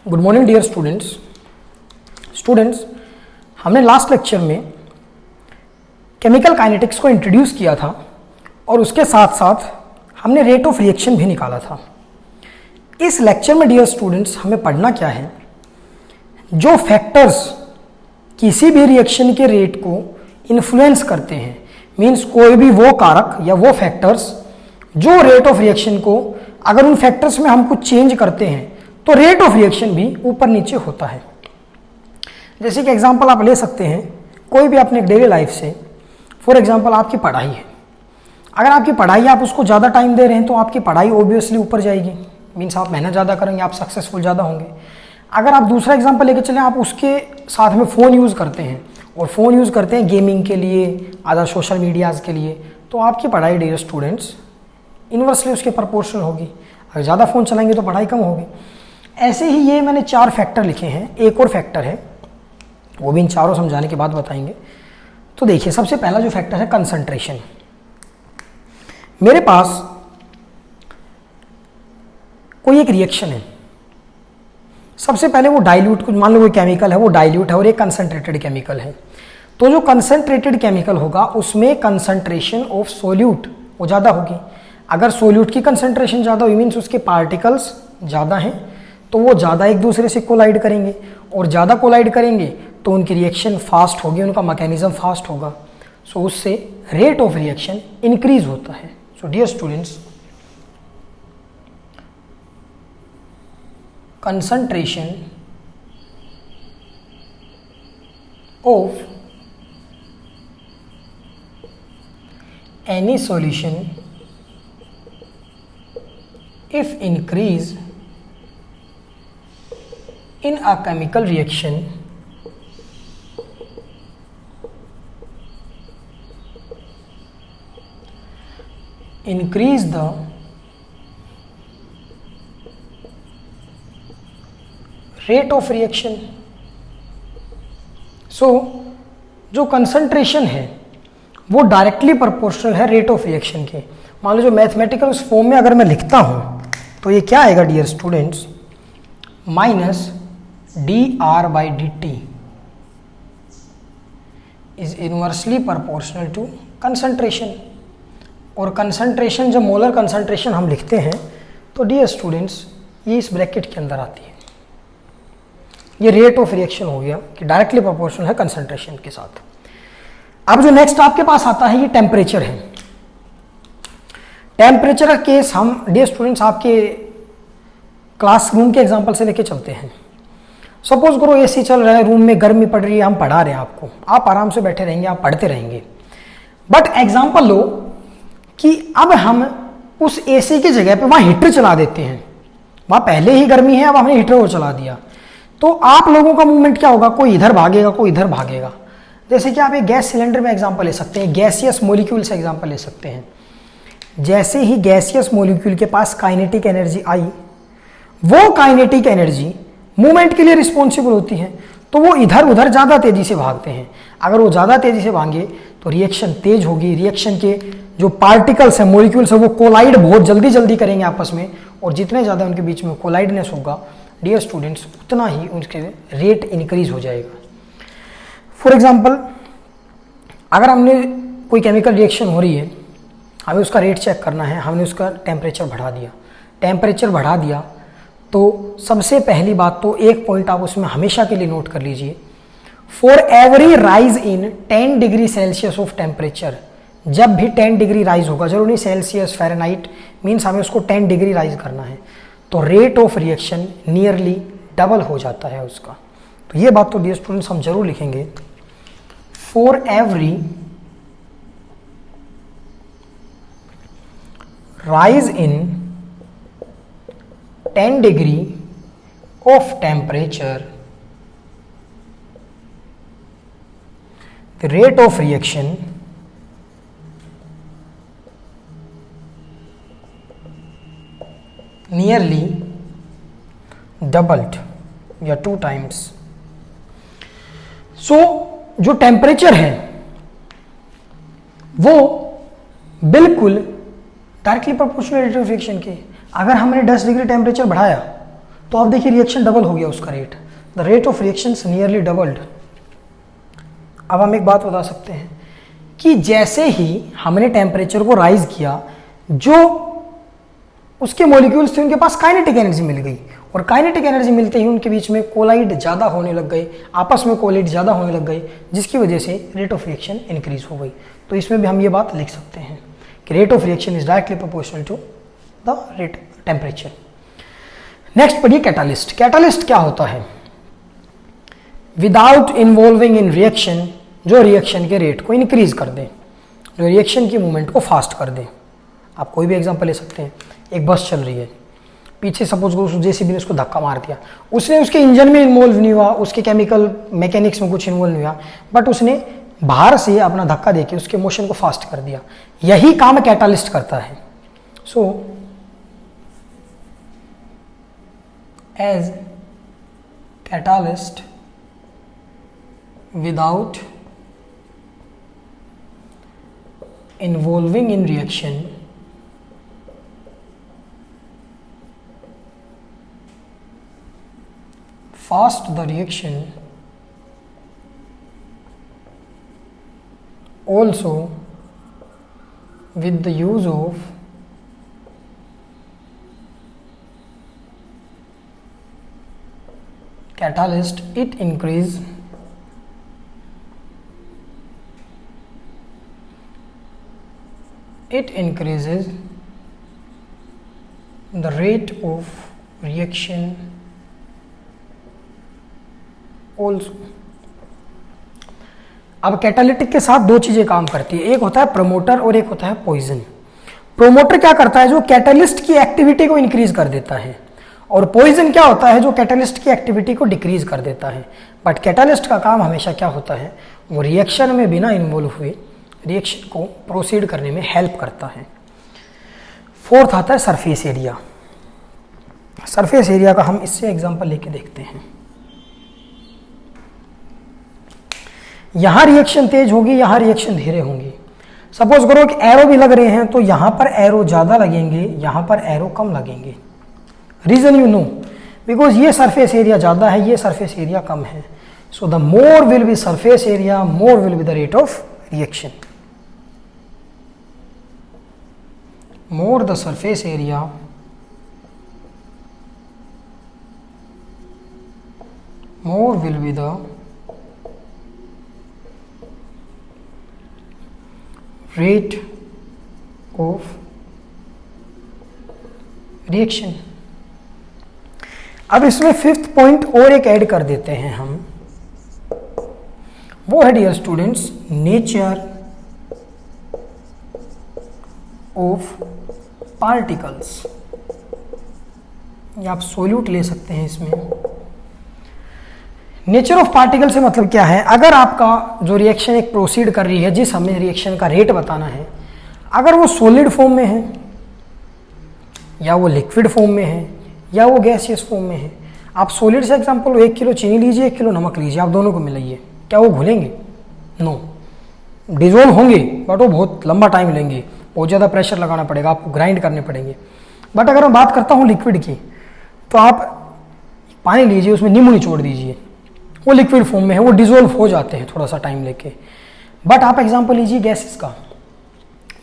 Good morning dear students, हमने last lecture में chemical kinetics को इंट्रोड्यूस किया था और उसके साथ साथ हमने रेट ऑफ रिएक्शन भी निकाला था। इस लेक्चर में डियर स्टूडेंट्स हमें पढ़ना क्या है, जो फैक्टर्स किसी भी रिएक्शन के रेट को इन्फ्लुएंस करते हैं, मींस कोई भी वो कारक या वो फैक्टर्स जो रेट ऑफ रिएक्शन को, अगर उन फैक्टर्स में हम कुछ चेंज करते हैं तो रेट ऑफ रिएक्शन भी ऊपर नीचे होता है। जैसे कि एग्जांपल आप ले सकते हैं कोई भी अपने डेली लाइफ से, फॉर एग्जांपल आपकी पढ़ाई है। अगर आपकी पढ़ाई आप उसको ज़्यादा टाइम दे रहे हैं तो आपकी पढ़ाई ऑब्वियसली ऊपर जाएगी, मीन्स आप मेहनत ज़्यादा करेंगे, आप सक्सेसफुल ज़्यादा होंगे। अगर आप दूसरा एग्जांपल लेके चलें, आप उसके साथ में फ़ोन यूज़ करते हैं और फ़ोन यूज़ करते हैं गेमिंग के लिए, अदर सोशल मीडियाज़ के लिए, तो आपकी पढ़ाई डियर स्टूडेंट्स इन्वर्सली उसके प्रोपोर्शनल होगी। अगर ज़्यादा फ़ोन चलाएंगे तो पढ़ाई कम होगी। ऐसे ही ये मैंने 4 फैक्टर लिखे हैं, एक और फैक्टर है वो भी इन चारों समझाने के बाद बताएंगे। तो देखिए, सबसे पहला जो फैक्टर है कंसंट्रेशन। मेरे पास कोई एक रिएक्शन है, सबसे पहले वो डाइल्यूट, कुछ मान लो कोई केमिकल है, वो डाइल्यूट है और एक कंसंट्रेटेड केमिकल है। तो जो कंसंट्रेटेड केमिकल होगा उसमें कंसंट्रेशन ऑफ सोल्यूट वो ज़्यादा होगी। अगर सोल्यूट की कंसंट्रेशन ज़्यादा हुई मीन्स उसके पार्टिकल्स ज़्यादा हैं, तो वो ज़्यादा एक दूसरे से कोलाइड करेंगे और ज़्यादा कोलाइड करेंगे तो उनकी रिएक्शन फास्ट होगी, उनका मैकेनिज्म फास्ट होगा। सो उससे रेट ऑफ रिएक्शन इंक्रीज होता है। So dear students, concentration of any solution if increase in a chemical reaction increase the rate of reaction. So जो कंसंट्रेशन है वो डायरेक्टली प्रोपोर्शनल है रेट ऑफ रिएक्शन के। मान लो जो मैथमेटिकल उस फॉर्म में अगर मैं लिखता हूँ तो ये क्या आएगा dear students, minus dr/dt is inversely proportional to concentration. और कंसंट्रेशन, जब मोलर कंसंट्रेशन हम लिखते हैं तो डियर स्टूडेंट्स ये इस ब्रैकेट के अंदर आती है। ये रेट ऑफ रिएक्शन हो गया कि डायरेक्टली प्रोपोर्शनल है कंसंट्रेशन के साथ। अब जो नेक्स्ट आपके पास आता है ये टेम्परेचर है। टेम्परेचर का केस हम डियर स्टूडेंट्स आपके क्लासरूम के एग्जांपल से लेके चलते हैं। सपोज करो एसी चल रहा है, रूम में गर्मी पड़ रही है, हम पढ़ा रहे हैं आपको, आप आराम से बैठे रहेंगे, आप पढ़ते रहेंगे। बट एग्जाम्पल लो कि अब हम उस एसी की जगह पे वहाँ हीटर चला देते हैं। वहाँ पहले ही गर्मी है, अब हमने हीटर को चला दिया, तो आप लोगों का मूवमेंट क्या होगा, कोई इधर भागेगा, कोई इधर भागेगा। जैसे कि आप एक गैस सिलेंडर में एग्जांपल ले सकते हैं, गैसियस मॉलिक्यूल से एग्जांपल ले सकते हैं। जैसे ही गैसियस मॉलिक्यूल के पास काइनेटिक एनर्जी आई, वो काइनेटिक एनर्जी मूवमेंट के लिए रिस्पॉन्सिबल होती है, तो वो इधर उधर ज़्यादा तेज़ी से भागते हैं। अगर वो ज़्यादा तेज़ी से भागेंगे तो रिएक्शन तेज होगी, रिएक्शन के जो पार्टिकल्स हैं, मॉलिक्यूल्स हैं, वो कोलाइड बहुत जल्दी जल्दी करेंगे आपस में, और जितने ज़्यादा उनके बीच में कोलाइडनेस होगा डियर स्टूडेंट्स उतना ही उनके रेट इंक्रीज हो जाएगा। फॉर एग्जांपल, अगर हमने कोई केमिकल रिएक्शन हो रही है, हमें उसका रेट चेक करना है, हमने उसका टेम्परेचर बढ़ा दिया। टेम्परेचर बढ़ा दिया तो सबसे पहली बात तो एक पॉइंट आप उसमें हमेशा के लिए नोट कर लीजिए, for every rise in 10 degree Celsius of temperature, जब भी 10 डिग्री राइज होगा, जरूर नहीं सेल्सियस फ़ारेनहाइट, मीन्स हमें उसको 10 डिग्री राइज करना है, तो rate of reaction nearly double हो जाता है उसका। तो ये बात तो डियर स्टूडेंट्स हम जरूर लिखेंगे, for every rise in 10 degree of temperature the rate of reaction nearly doubled या 2 टाइम्स। सो जो टेम्परेचर है वो बिल्कुल directly proportional rate of reaction के। अगर हमने 10 डिग्री टेम्परेचर बढ़ाया तो आप देखिए रिएक्शन डबल हो गया उसका rate, the rate of reaction nearly doubled. अब हम एक बात बता सकते हैं कि जैसे ही हमने टेम्परेचर को राइज किया, जो उसके मॉलिक्यूल्स थे उनके पास काइनेटिक एनर्जी मिल गई, और काइनेटिक एनर्जी मिलते ही उनके बीच में कोलाइड ज़्यादा होने लग गए, आपस में कोलाइड ज़्यादा होने लग गए, जिसकी वजह से रेट ऑफ रिएक्शन इंक्रीज हो गई। तो इसमें भी हम ये बात लिख सकते हैं कि rate of reaction is directly proportional to the rate temperature. Next पढ़िए कैटालिस्ट। कैटालिस्ट क्या होता है? विदाउट इन्वॉल्विंग इन रिएक्शन, जो रिएक्शन के रेट को इंक्रीज कर दे, जो रिएक्शन की मूवमेंट को फास्ट कर दे। आप कोई भी एग्जांपल ले सकते हैं। एक बस चल रही है, पीछे सपोज करो जेसीबी ने उसको धक्का मार दिया, उसने उसके इंजन में इन्वॉल्व नहीं हुआ, उसके केमिकल मैकेनिक्स में कुछ इन्वॉल्व नहीं हुआ, बट उसने बाहर से अपना धक्का देके उसके मोशन को फास्ट कर दिया। यही काम कैटालिस्ट करता है। So as catalyst without involving in reaction, fast the reaction, also with the use of catalyst, it increase increases the rate of reaction also। अब कैटालिटिक के साथ दो चीजें काम करती है, एक होता है प्रमोटर और एक होता है पॉइजन। प्रोमोटर क्या करता है? जो कैटालिस्ट की एक्टिविटी को इंक्रीज कर देता है, और पॉइजन क्या होता है? जो कैटालिस्ट की एक्टिविटी को डिक्रीज कर देता है। बट कैटालिस्ट का काम हमेशा क्या होता है? वो रिएक्शन में बिना इन्वॉल्व हुए रिएक्शन को प्रोसीड करने में हेल्प करता है। फोर्थ आता है सरफेस एरिया। सरफेस एरिया का हम इससे एग्जांपल लेके देखते हैं। यहां रिएक्शन तेज होगी, यहां रिएक्शन धीरे होंगी। सपोज करो कि एरो भी लग रहे हैं, तो यहां पर एरो ज्यादा लगेंगे, यहां पर एरो कम लगेंगे। रीजन यू नो, बिकॉज ये सरफेस एरिया ज्यादा है, ये सरफेस एरिया कम है। So the more will be surface area, more will be the rate of reaction. More the surface area, more will be the rate of reaction। अब इसमें fifth point और एक add कर देते हैं हम, वो है dear students nature of particles. या आप सोल्यूट ले सकते हैं इसमें। नेचर ऑफ पार्टिकल से मतलब क्या है? अगर आपका जो रिएक्शन एक प्रोसीड कर रही है, जिस हमें रिएक्शन का रेट बताना है, अगर वो सॉलिड फॉर्म में है, या वो लिक्विड फॉर्म में है, या वो गैसियस फॉर्म में है। आप सॉलिड से एग्जांपल 1 किलो चीनी लीजिए, 1 किलो नमक लीजिए, आप दोनों को मिलाइए, क्या वो घुलेंगे? नो, डिजोल्व होंगे, बट वो बहुत लंबा टाइम लेंगे, बहुत ज़्यादा प्रेशर लगाना पड़ेगा, आपको ग्राइंड करने पड़ेंगे। बट अगर मैं बात करता हूँ लिक्विड की, तो आप पानी लीजिए, उसमें नींबू निचोड़ दीजिए, वो लिक्विड फॉर्म में है, वो डिजोल्व हो जाते हैं थोड़ा सा टाइम लेके। बट आप एग्जांपल लीजिए गैसेस का,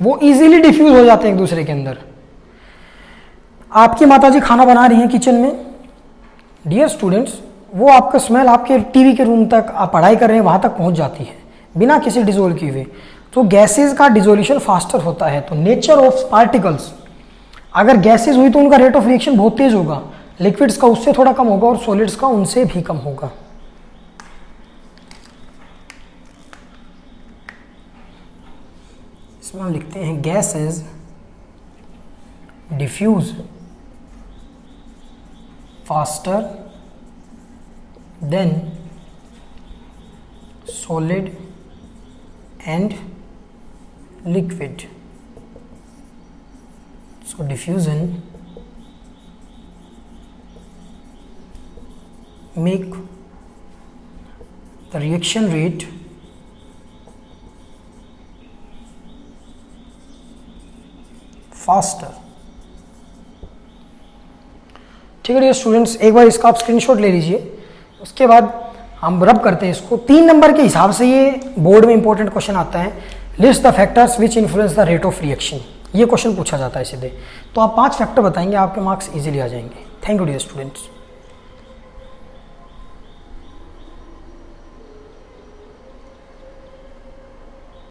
वो इजीली डिफ्यूज हो जाते हैं एक दूसरे के अंदर। आपकी माताजी खाना बना रही हैं किचन में, डियर स्टूडेंट्स, वो आपका स्मेल आपके टीवी के रूम तक, आप पढ़ाई कर रहे हैं वहाँ तक पहुँच जाती है बिना किसी डिजोल्व किए हुए। तो गैसेस का डिजोल्यूशन फास्टर होता है। तो नेचर ऑफ पार्टिकल्स, अगर गैसेस हुई तो उनका रेट ऑफ रिएक्शन बहुत तेज होगा, लिक्विड्स का उससे थोड़ा कम होगा, और सॉलिड्स का उनसे भी कम होगा। इसमें हम लिखते हैं gases diffuse faster than solid and liquid। So diffusion make the reaction rate faster। ठीक है डियर स्टूडेंट्स, एक बार इसका आप स्क्रीनशॉट ले लीजिए। उसके बाद हम रब करते हैं इसको। 3 नंबर के हिसाब से ये बोर्ड में इंपॉर्टेंट क्वेश्चन आता है, list the factors which influence the rate of reaction. ये क्वेश्चन पूछा जाता है सीधे, तो आप 5 फैक्टर बताएंगे, आपके मार्क्स इजीली आ जाएंगे। Thank you dear students.